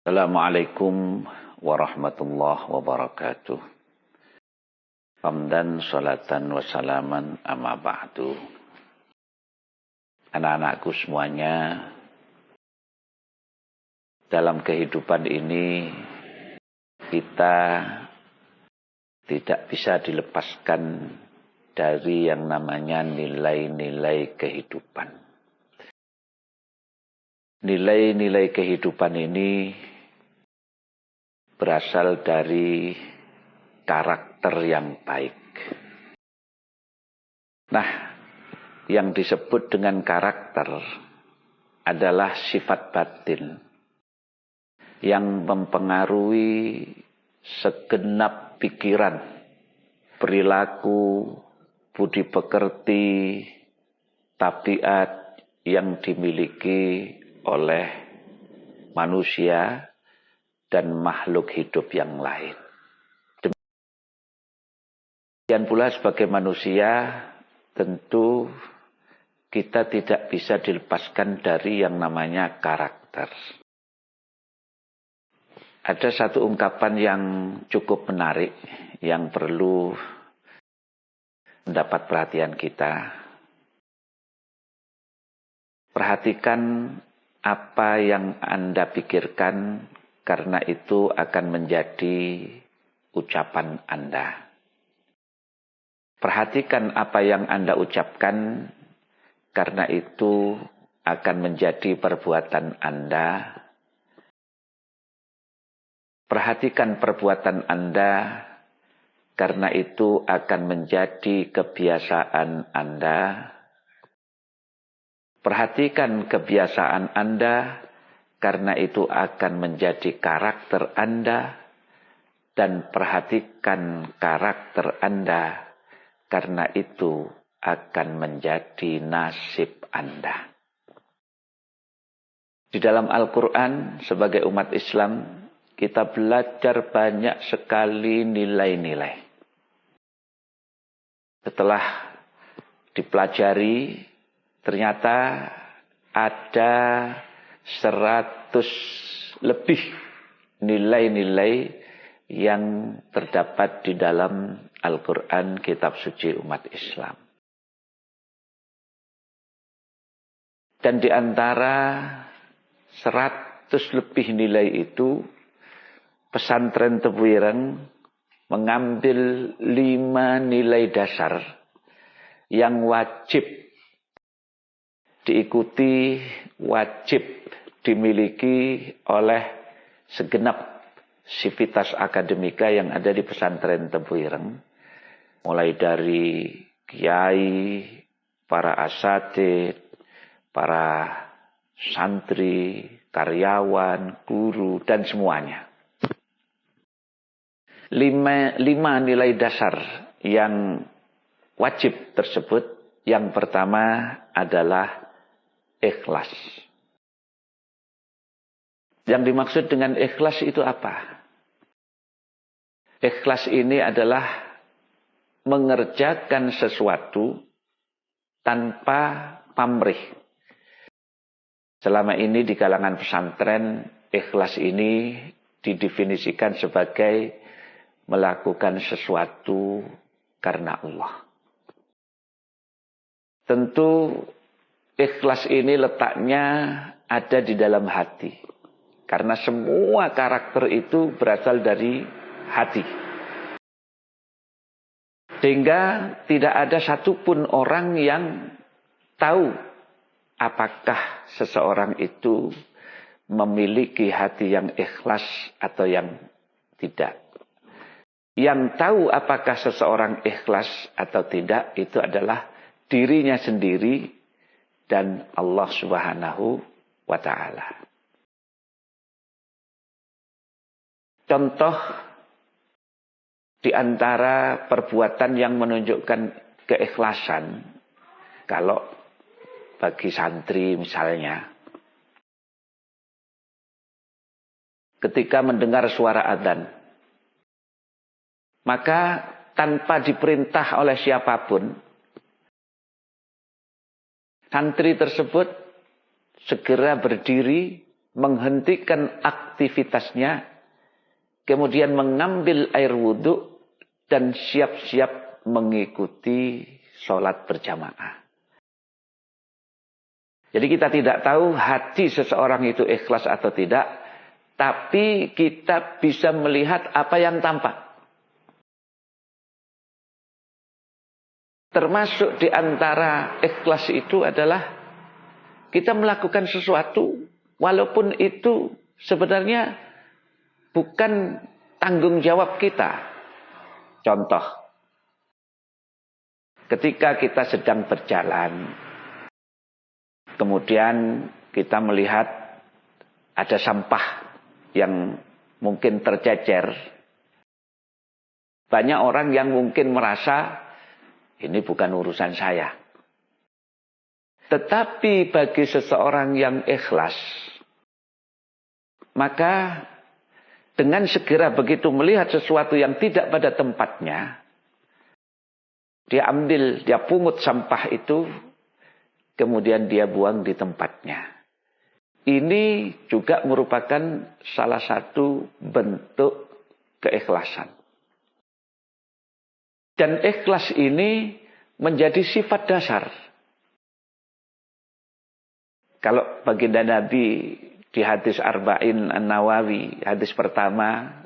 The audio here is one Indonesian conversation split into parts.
Assalamualaikum warahmatullahi wabarakatuh. Hamdan salatan wassalaman amma ba'du. Anak-anakku semuanya, dalam kehidupan ini kita tidak bisa dilepaskan dari yang namanya nilai-nilai kehidupan. Nilai-nilai kehidupan ini berasal dari karakter yang baik. Nah, yang disebut dengan karakter adalah sifat batin yang mempengaruhi segenap pikiran, perilaku, budi pekerti, tabiat yang dimiliki oleh manusia dan makhluk hidup yang lain. Demikian pula sebagai manusia, tentu kita tidak bisa dilepaskan dari yang namanya karakter. Ada satu ungkapan yang cukup menarik yang perlu mendapat perhatian kita. Perhatikan apa yang Anda pikirkan, karena itu akan menjadi ucapan Anda. Perhatikan apa yang Anda ucapkan, karena itu akan menjadi perbuatan Anda. Perhatikan perbuatan Anda, karena itu akan menjadi kebiasaan Anda. Perhatikan kebiasaan Anda, karena itu akan menjadi karakter Anda. Dan perhatikan karakter Anda, karena itu akan menjadi nasib Anda. Di dalam Al-Quran, sebagai umat Islam, kita belajar banyak sekali nilai-nilai. Setelah dipelajari, ternyata ada 100 lebih nilai-nilai yang terdapat di dalam Al-Quran, kitab suci umat Islam. Dan di antara 100 lebih nilai itu, pesantren Tebu Ireng mengambil 5 nilai dasar yang wajib diikuti, wajib dimiliki oleh segenap sivitas akademika yang ada di pesantren Tebu Ireng. Mulai dari kiai, para asatidz, para santri, karyawan, guru, dan semuanya. 5 nilai dasar yang wajib tersebut, yang pertama adalah ikhlas. Yang dimaksud dengan ikhlas itu apa? Ikhlas ini adalah mengerjakan sesuatu tanpa pamrih. Selama ini di kalangan pesantren, ikhlas ini didefinisikan sebagai melakukan sesuatu karena Allah. Tentu ikhlas ini letaknya ada di dalam hati. Karena semua karakter itu berasal dari hati. Sehingga tidak ada satupun orang yang tahu apakah seseorang itu memiliki hati yang ikhlas atau yang tidak. Yang tahu apakah seseorang ikhlas atau tidak itu adalah dirinya sendiri dan Allah Subhanahu wa ta'ala. Contoh di antara perbuatan yang menunjukkan keikhlasan, kalau bagi santri misalnya, ketika mendengar suara adzan, maka tanpa diperintah oleh siapapun, santri tersebut segera berdiri menghentikan aktivitasnya, kemudian mengambil air wudhu dan siap-siap mengikuti sholat berjamaah. Jadi kita tidak tahu hati seseorang itu ikhlas atau tidak, tapi kita bisa melihat apa yang tampak. Termasuk di antara ikhlas itu adalah kita melakukan sesuatu walaupun itu sebenarnya bukan tanggung jawab kita. Contoh, ketika kita sedang berjalan, kemudian kita melihat ada sampah yang mungkin tercecer. Banyak orang yang mungkin merasa ini bukan urusan saya. Tetapi bagi seseorang yang ikhlas, maka dengan segera begitu melihat sesuatu yang tidak pada tempatnya, dia pungut sampah itu, kemudian dia buang di tempatnya. Ini juga merupakan salah satu bentuk keikhlasan. Dan ikhlas ini menjadi sifat dasar. Kalau baginda Nabi di hadis Arba'in An-Nawawi, hadis pertama,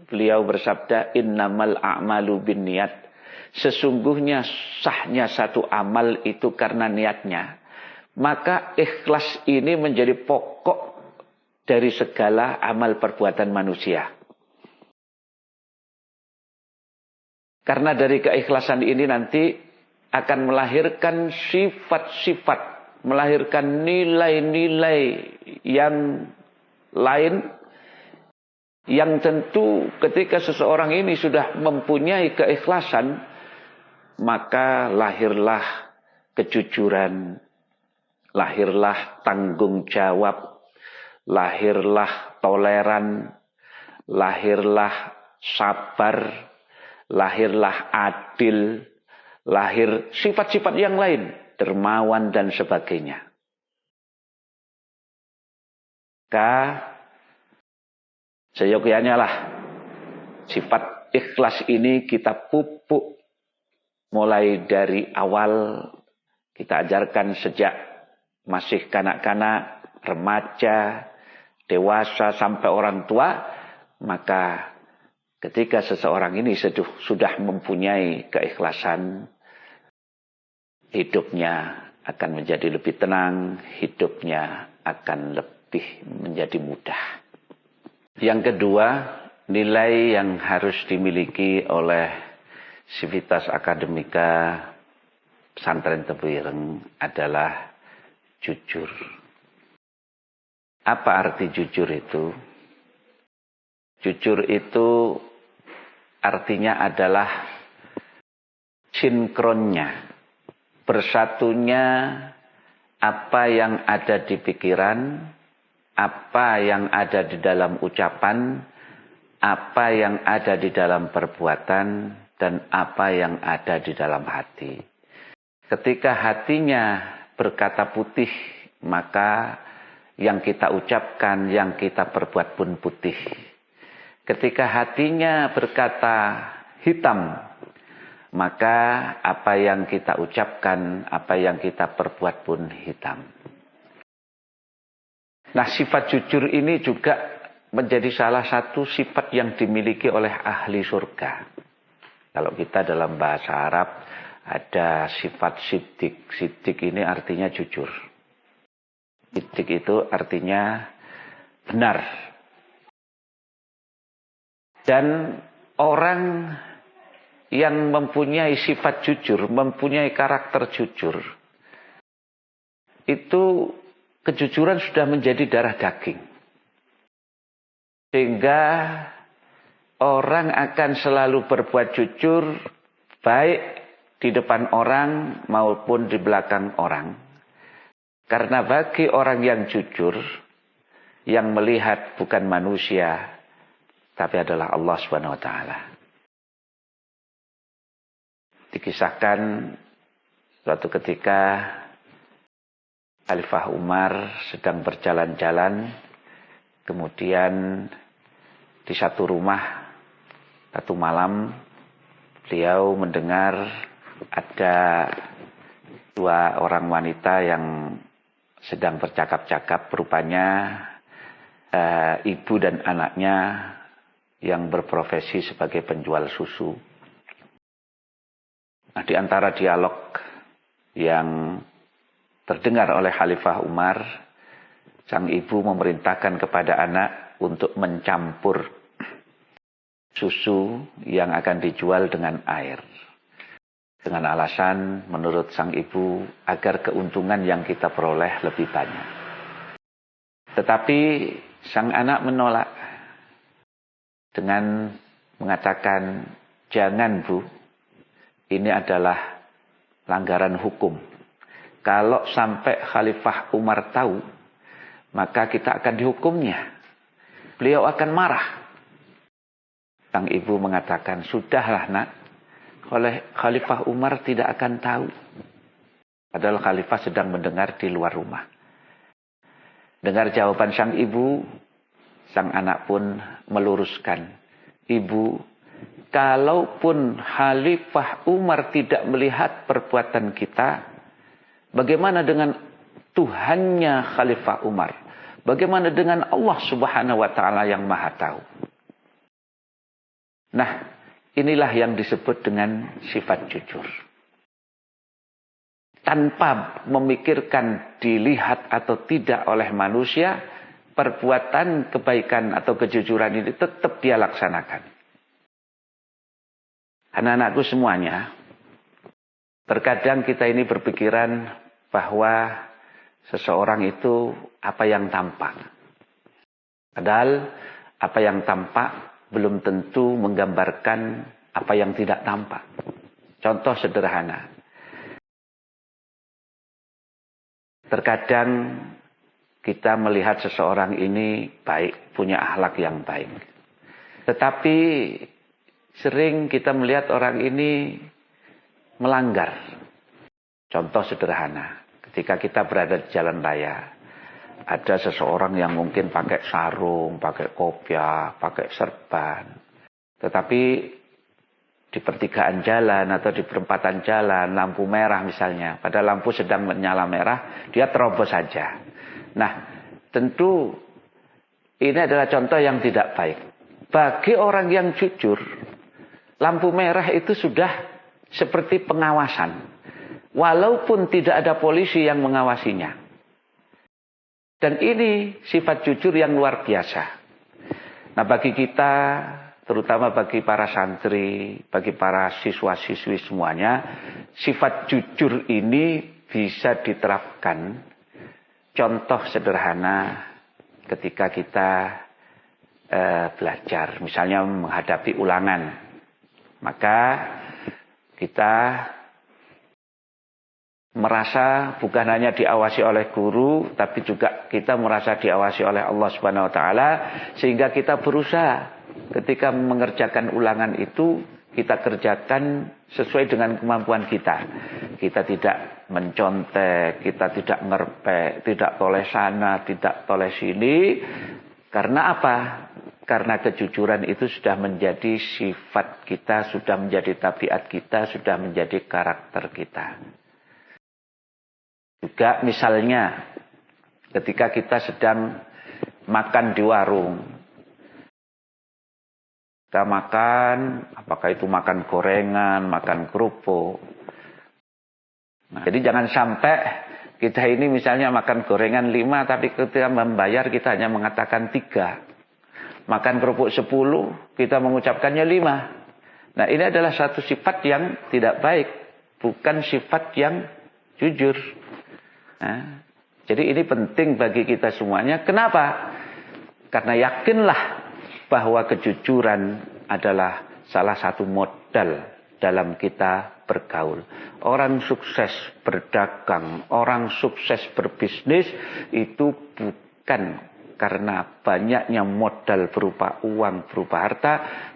beliau bersabda, innamal a'malu binniyat. Sesungguhnya sahnya satu amal itu karena niatnya. Maka ikhlas ini menjadi pokok dari segala amal perbuatan manusia. Karena dari keikhlasan ini nanti akan melahirkan sifat-sifat, melahirkan nilai-nilai yang lain, yang tentu ketika seseorang ini sudah mempunyai keikhlasan, maka lahirlah kejujuran, lahirlah tanggung jawab, lahirlah toleran, lahirlah sabar, lahirlah adil, lahir sifat-sifat yang lain, dermawan dan sebagainya. Seyogyanya lah sifat ikhlas ini kita pupuk mulai dari awal, kita ajarkan sejak masih kanak-kanak, remaja, dewasa sampai orang tua, maka ketika seseorang ini sudah mempunyai keikhlasan, hidupnya akan menjadi lebih tenang, hidupnya akan lebih menjadi mudah. Yang kedua, nilai yang harus dimiliki oleh Sivitas Akademika Pesantren Tebu Ireng adalah jujur. Apa arti jujur itu? Jujur itu artinya adalah sinkronnya, bersatunya apa yang ada di pikiran, apa yang ada di dalam ucapan, apa yang ada di dalam perbuatan, dan apa yang ada di dalam hati. Ketika hatinya berkata putih, maka yang kita ucapkan, yang kita perbuat pun putih. Ketika hatinya berkata hitam, maka apa yang kita ucapkan, apa yang kita perbuat pun hitam. Nah, sifat jujur ini juga menjadi salah satu sifat yang dimiliki oleh ahli surga. Kalau kita dalam bahasa Arab ada sifat siddiq. Siddiq ini artinya jujur. Siddiq itu artinya benar. Dan orang yang mempunyai sifat jujur, mempunyai karakter jujur, itu kejujuran sudah menjadi darah daging. Sehingga orang akan selalu berbuat jujur, baik di depan orang maupun di belakang orang. Karena bagi orang yang jujur, yang melihat bukan manusia, tapi adalah Allah Subhanahu wa taala. Dikisahkan suatu ketika Khalifah Umar sedang berjalan-jalan Kemudian di satu rumah, satu malam, beliau mendengar ada dua orang wanita yang sedang bercakap-cakap, rupanya ibu dan anaknya yang berprofesi sebagai penjual susu. Nah, di antara dialog yang terdengar oleh Khalifah Umar, sang ibu memerintahkan kepada anak untuk mencampur susu yang akan dijual dengan air. Dengan alasan menurut sang ibu agar keuntungan yang kita peroleh lebih banyak. Tetapi sang anak menolak dengan mengatakan, "Jangan, Bu. Ini adalah pelanggaran hukum. Kalau sampai Khalifah Umar tahu, maka kita akan dihukumnya. Beliau akan marah." Sang ibu mengatakan, "Sudahlah, Nak. Khalifah Umar tidak akan tahu." Padahal Khalifah sedang mendengar di luar rumah. Dengar jawaban sang ibu, sang anak pun meluruskan, "Ibu, kalaupun Khalifah Umar tidak melihat perbuatan kita, bagaimana dengan Tuhannya Khalifah Umar? Bagaimana dengan Allah Subhanahu wa Ta'ala yang Maha Tahu?" Nah, inilah yang disebut dengan sifat jujur. Tanpa memikirkan dilihat atau tidak oleh manusia, perbuatan kebaikan atau kejujuran ini tetap dia laksanakan. Anak-anakku semuanya, terkadang kita ini berpikiran bahwa seseorang itu apa yang tampak. Padahal apa yang tampak belum tentu menggambarkan apa yang tidak tampak. Contoh sederhana. Terkadang kita melihat seseorang ini baik, punya akhlak yang baik. Tetapi sering kita melihat orang ini melanggar. Contoh sederhana, ketika kita berada di jalan raya, ada seseorang yang mungkin pakai sarung, pakai kopiah, pakai serban. Tetapi di pertigaan jalan atau di perempatan jalan, lampu merah misalnya, pada lampu sedang menyala merah, dia terobos saja. Nah, tentu ini adalah contoh yang tidak baik. Bagi orang yang jujur, lampu merah itu sudah seperti pengawasan. Walaupun tidak ada polisi yang mengawasinya. Dan ini sifat jujur yang luar biasa. Nah, bagi kita, terutama bagi para santri, bagi para siswa-siswi semuanya, sifat jujur ini bisa diterapkan. Contoh sederhana ketika kita belajar, misalnya menghadapi ulangan. Maka kita merasa bukan hanya diawasi oleh guru, tapi juga kita merasa diawasi oleh Allah Subhanahu wa Ta'ala, sehingga kita berusaha ketika mengerjakan ulangan itu kita kerjakan sesuai dengan kemampuan kita. Kita tidak mencontek, kita tidak ngerpek, tidak toleh sana, tidak toleh sini. Karena apa? Karena kejujuran itu sudah menjadi sifat kita, sudah menjadi tabiat kita, sudah menjadi karakter kita. Juga misalnya ketika kita sedang makan di warung. Kita makan, apakah itu makan gorengan, makan kerupuk. Nah, jadi jangan sampai kita ini misalnya makan gorengan 5, tapi ketika membayar kita hanya mengatakan 3. Makan kerupuk 10, kita mengucapkannya 5. Nah, ini adalah satu sifat yang tidak baik. Bukan sifat yang jujur. Nah, jadi ini penting bagi kita semuanya. Kenapa? Karena yakinlah bahwa kejujuran adalah salah satu modal dalam kita bergaul. Orang sukses berdagang, orang sukses berbisnis itu bukan karena banyaknya modal berupa uang, berupa harta,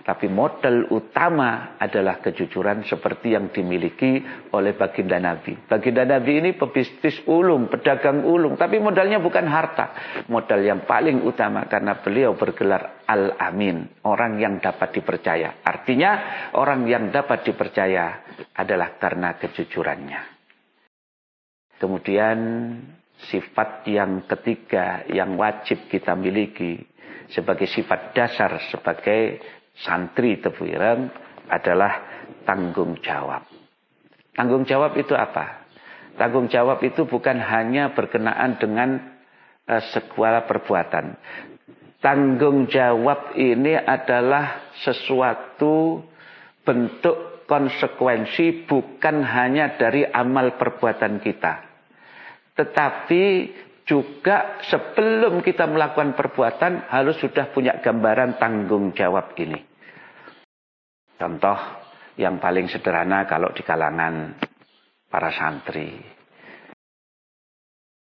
tapi modal utama adalah kejujuran seperti yang dimiliki oleh baginda Nabi. Baginda Nabi ini pebisnis ulung, pedagang ulung, tapi modalnya bukan harta. Modal yang paling utama karena beliau bergelar Al-Amin, orang yang dapat dipercaya. Artinya orang yang dapat dipercaya adalah karena kejujurannya. Kemudian sifat yang ketiga yang wajib kita miliki sebagai sifat dasar sebagai santri Tebu Ireng adalah tanggung jawab. Tanggung jawab itu apa? Tanggung jawab itu bukan hanya berkenaan dengan sebuah perbuatan. Tanggung jawab ini adalah sesuatu bentuk konsekuensi bukan hanya dari amal perbuatan kita. Tetapi juga sebelum kita melakukan perbuatan harus sudah punya gambaran tanggung jawab ini. Contoh yang paling sederhana kalau di kalangan para santri.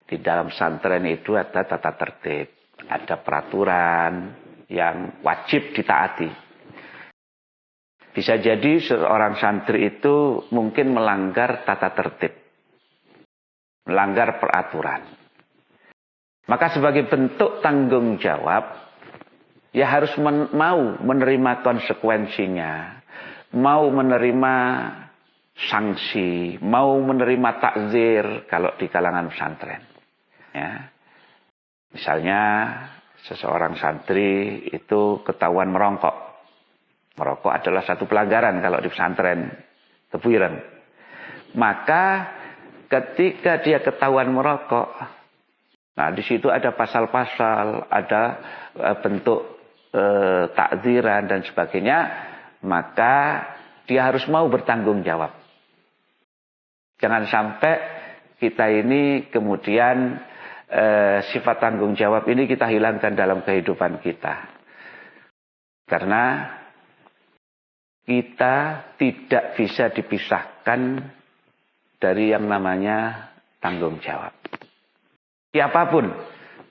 Di dalam santren itu ada tata tertib, ada peraturan yang wajib ditaati. Bisa jadi seorang santri itu mungkin melanggar tata tertib, melanggar peraturan. Maka sebagai bentuk tanggung jawab, ya harus mau menerima konsekuensinya, mau menerima sanksi, mau menerima takzir kalau di kalangan pesantren. Ya. Misalnya seseorang santri itu ketahuan merokok. Merokok adalah satu pelanggaran kalau di pesantren Tebu Ireng. Maka ketika dia ketahuan merokok, nah di situ ada pasal-pasal, ada bentuk takziran dan sebagainya, maka dia harus mau bertanggung jawab. Jangan sampai kita ini kemudian sifat tanggung jawab ini kita hilangkan dalam kehidupan kita. Karena kita tidak bisa dipisahkan dari yang namanya tanggung jawab. Siapapun,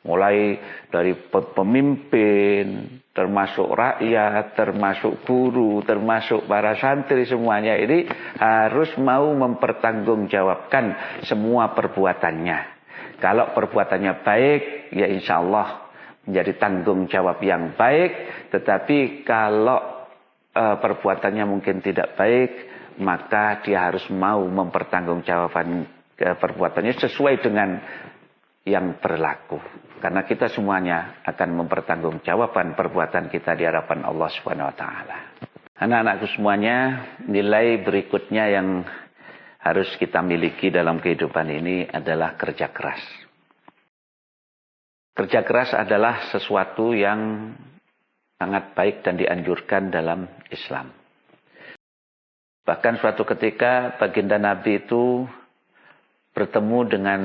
mulai dari pemimpin, termasuk rakyat, termasuk guru, termasuk para santri, semuanya ini harus mau mempertanggungjawabkan semua perbuatannya. Kalau perbuatannya baik, ya insya Allah menjadi tanggung jawab yang baik. Tetapi kalau perbuatannya mungkin tidak baik, maka dia harus mau mempertanggungjawabkan perbuatannya sesuai dengan yang berlaku. Karena kita semuanya akan mempertanggungjawabkan perbuatan kita di hadapan Allah Subhanahu wa taala. Anak-anakku semuanya, nilai berikutnya yang harus kita miliki dalam kehidupan ini adalah kerja keras. Kerja keras adalah sesuatu yang sangat baik dan dianjurkan dalam Islam. Bahkan suatu ketika baginda Nabi itu bertemu dengan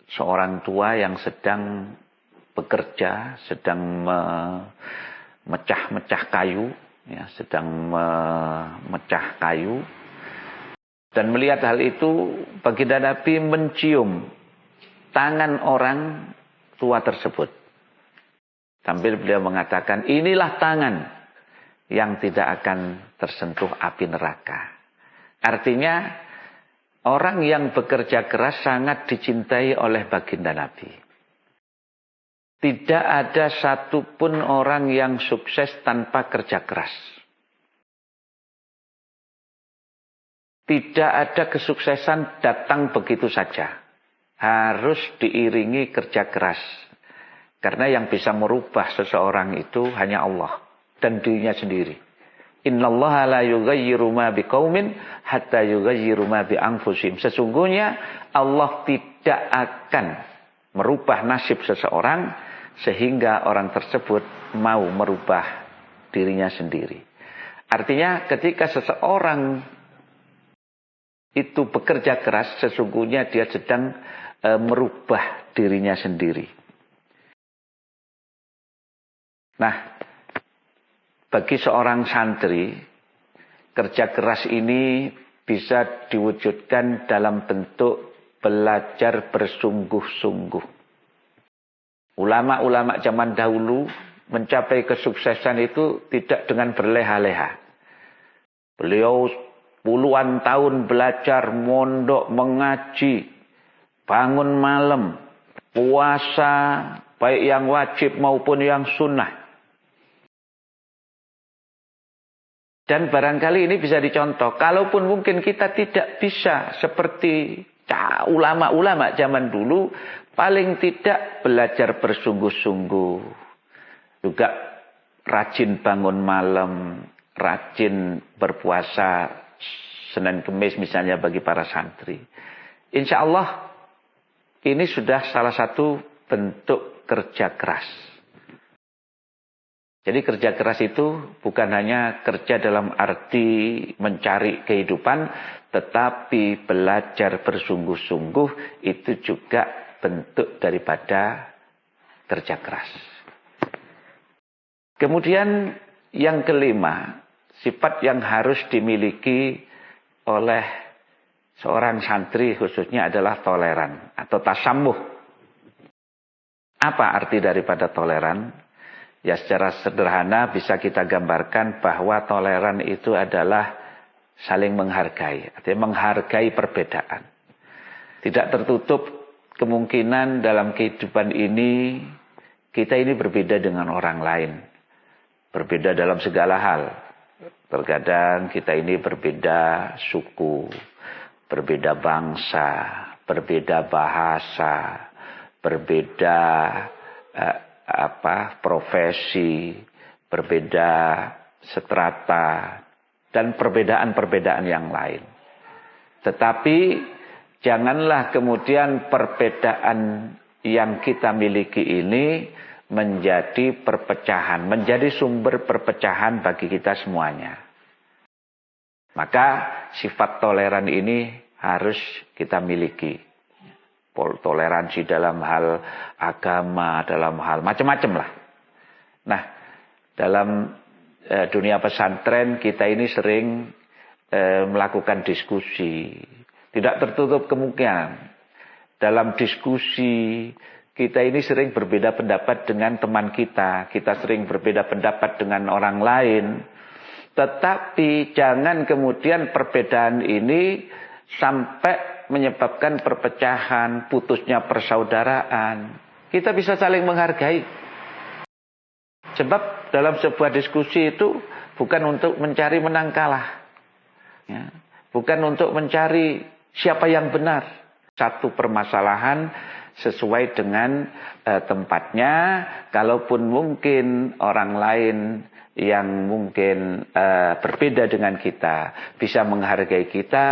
seorang tua yang sedang bekerja, sedang memecah-mecah kayu, ya, sedang memecah kayu. Dan melihat hal itu, baginda Nabi mencium tangan orang tua tersebut. Sambil beliau mengatakan, inilah tangan yang tidak akan tersentuh api neraka. Artinya, orang yang bekerja keras sangat dicintai oleh baginda Nabi. Tidak ada satupun orang yang sukses tanpa kerja keras. Tidak ada kesuksesan datang begitu saja. Harus diiringi kerja keras. Karena yang bisa merubah seseorang itu hanya Allah dan dirinya sendiri. Innallaha la yughayyiru ma biqaumin hatta yughayyiru ma bi anfusihim. Sesungguhnya Allah tidak akan merubah nasib seseorang sehingga orang tersebut mau merubah dirinya sendiri. Artinya ketika seseorang itu bekerja keras, sesungguhnya dia sedang merubah dirinya sendiri. Nah, bagi seorang santri, kerja keras ini bisa diwujudkan dalam bentuk belajar bersungguh-sungguh. Ulama-ulama zaman dahulu mencapai kesuksesan itu tidak dengan berleha-leha. Beliau puluhan tahun belajar, mondok, mengaji, bangun malam, puasa, baik yang wajib maupun yang sunnah. Dan barangkali ini bisa dicontoh. Kalaupun mungkin kita tidak bisa seperti ulama-ulama zaman dulu, paling tidak belajar bersungguh-sungguh. Juga rajin bangun malam, rajin berpuasa Senin Kemis misalnya bagi para santri. Insya Allah ini sudah salah satu bentuk kerja keras. Jadi kerja keras itu bukan hanya kerja dalam arti mencari kehidupan, tetapi belajar bersungguh-sungguh itu juga bentuk daripada kerja keras. Kemudian yang kelima, sifat yang harus dimiliki oleh seorang santri khususnya adalah toleran atau tasamuh. Apa arti daripada toleran? Ya secara sederhana bisa kita gambarkan bahwa toleran itu adalah saling menghargai. Artinya menghargai perbedaan. Tidak tertutup kemungkinan dalam kehidupan ini kita ini berbeda dengan orang lain. Berbeda dalam segala hal. Terkadang kita ini berbeda suku, berbeda bangsa, berbeda bahasa, berbeda profesi, berbeda strata, dan perbedaan-perbedaan yang lain. Tetapi janganlah kemudian perbedaan yang kita miliki ini menjadi perpecahan, menjadi sumber perpecahan bagi kita semuanya. Maka sifat toleran ini harus kita miliki. Toleransi dalam hal agama, dalam hal macam-macam lah. Nah, dalam dunia pesantren kita ini sering melakukan diskusi. Tidak tertutup kemungkinan dalam diskusi kita ini sering berbeda pendapat dengan teman kita. Kita sering berbeda pendapat dengan orang lain. Tetapi jangan kemudian perbedaan ini sampai menyebabkan perpecahan, putusnya persaudaraan. Kita bisa saling menghargai. Sebab dalam sebuah diskusi itu bukan untuk mencari menang kalah. Ya. Bukan untuk mencari siapa yang benar. Satu permasalahan sesuai dengan tempatnya. Kalaupun mungkin orang lain yang mungkin berbeda dengan kita bisa menghargai kita,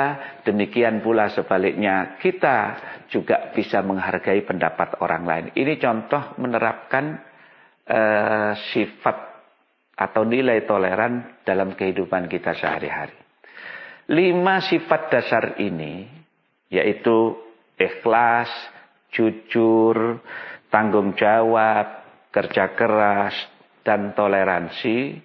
demikian pula sebaliknya kita juga bisa menghargai pendapat orang lain. Ini contoh menerapkan sifat atau nilai toleran dalam kehidupan kita sehari-hari. 5 sifat dasar ini yaitu ikhlas, jujur, tanggung jawab, kerja keras, dan toleransi.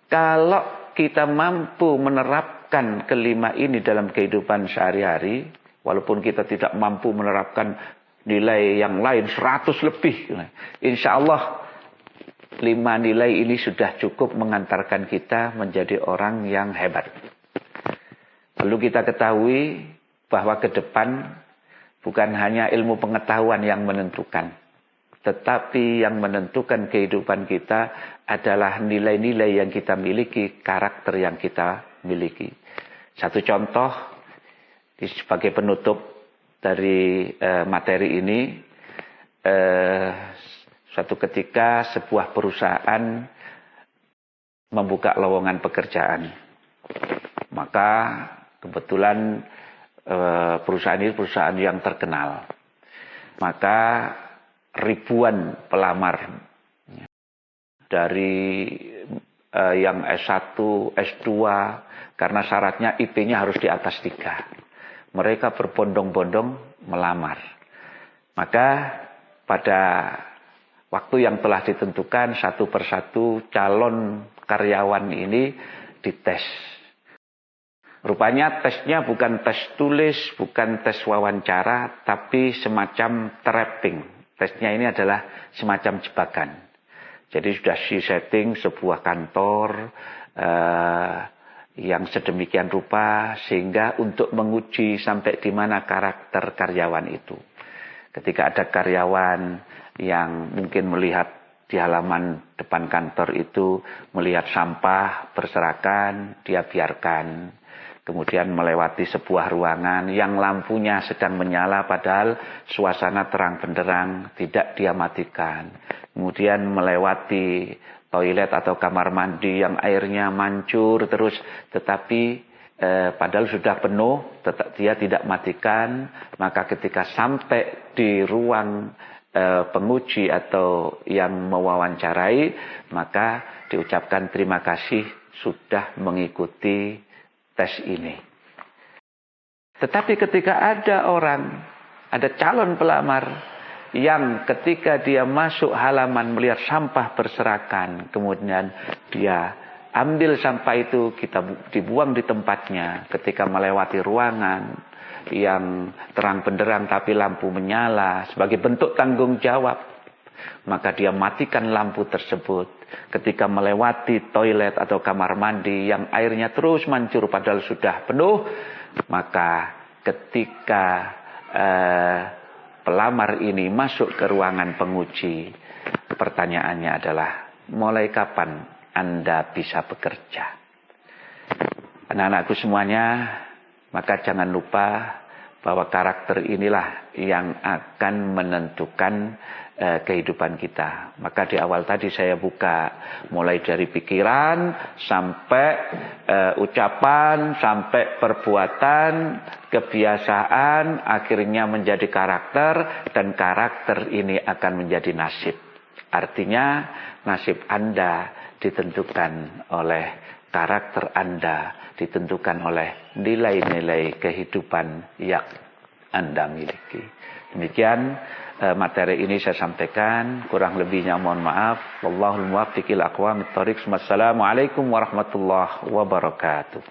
Kalau kita mampu menerapkan kelima ini dalam kehidupan sehari-hari, walaupun kita tidak mampu menerapkan nilai yang lain 100 lebih, insya Allah 5 nilai ini sudah cukup mengantarkan kita menjadi orang yang hebat. Perlu kita ketahui bahwa ke depan bukan hanya ilmu pengetahuan yang menentukan, tetapi yang menentukan kehidupan kita adalah nilai-nilai yang kita miliki, karakter yang kita miliki. Satu contoh sebagai penutup dari materi ini, suatu ketika sebuah perusahaan membuka lowongan pekerjaan. Maka kebetulan perusahaan ini perusahaan yang terkenal. Maka ribuan pelamar dari yang S1, S2 karena syaratnya IP-nya harus di atas 3. Mereka berbondong-bondong melamar. Maka pada waktu yang telah ditentukan satu persatu calon karyawan ini dites. Rupanya tesnya bukan tes tulis, bukan tes wawancara, tapi semacam trapping Tesnya ini adalah semacam jebakan. Jadi sudah setting sebuah kantor yang sedemikian rupa sehingga untuk menguji sampai di mana karakter karyawan itu. Ketika ada karyawan yang mungkin melihat di halaman depan kantor itu melihat sampah berserakan, dia biarkan. Kemudian melewati sebuah ruangan yang lampunya sedang menyala padahal suasana terang benderang, tidak dia matikan. Kemudian melewati toilet atau kamar mandi yang airnya mancur terus, tetapi padahal sudah penuh, dia tidak matikan. Maka ketika sampai di ruang penguji atau yang mewawancarai, maka diucapkan terima kasih sudah mengikuti tes ini. Tetapi ketika ada calon pelamar yang ketika dia masuk halaman melihat sampah berserakan, kemudian dia ambil sampah itu, kita dibuang di tempatnya. Ketika melewati ruangan yang terang benderang tapi lampu menyala sebagai bentuk tanggung jawab, maka dia matikan lampu tersebut. Ketika melewati toilet atau kamar mandi yang airnya terus mancur padahal sudah penuh, maka ketika pelamar ini masuk ke ruangan penguji, pertanyaannya adalah, mulai kapan Anda bisa bekerja? Anak-anakku semuanya, maka jangan lupa bahwa karakter inilah yang akan menentukan kehidupan kita. Maka di awal tadi saya buka mulai dari pikiran sampai ucapan, sampai perbuatan, kebiasaan, akhirnya menjadi karakter, dan karakter ini akan menjadi nasib. Artinya nasib Anda ditentukan oleh karakter Anda, ditentukan oleh nilai-nilai kehidupan yang Anda miliki. Demikian materi ini saya sampaikan, kurang lebihnya mohon maaf. Wallahul muwaffiq ila aqwamit thoriq. Wassalamualaikum warahmatullahi wabarakatuh.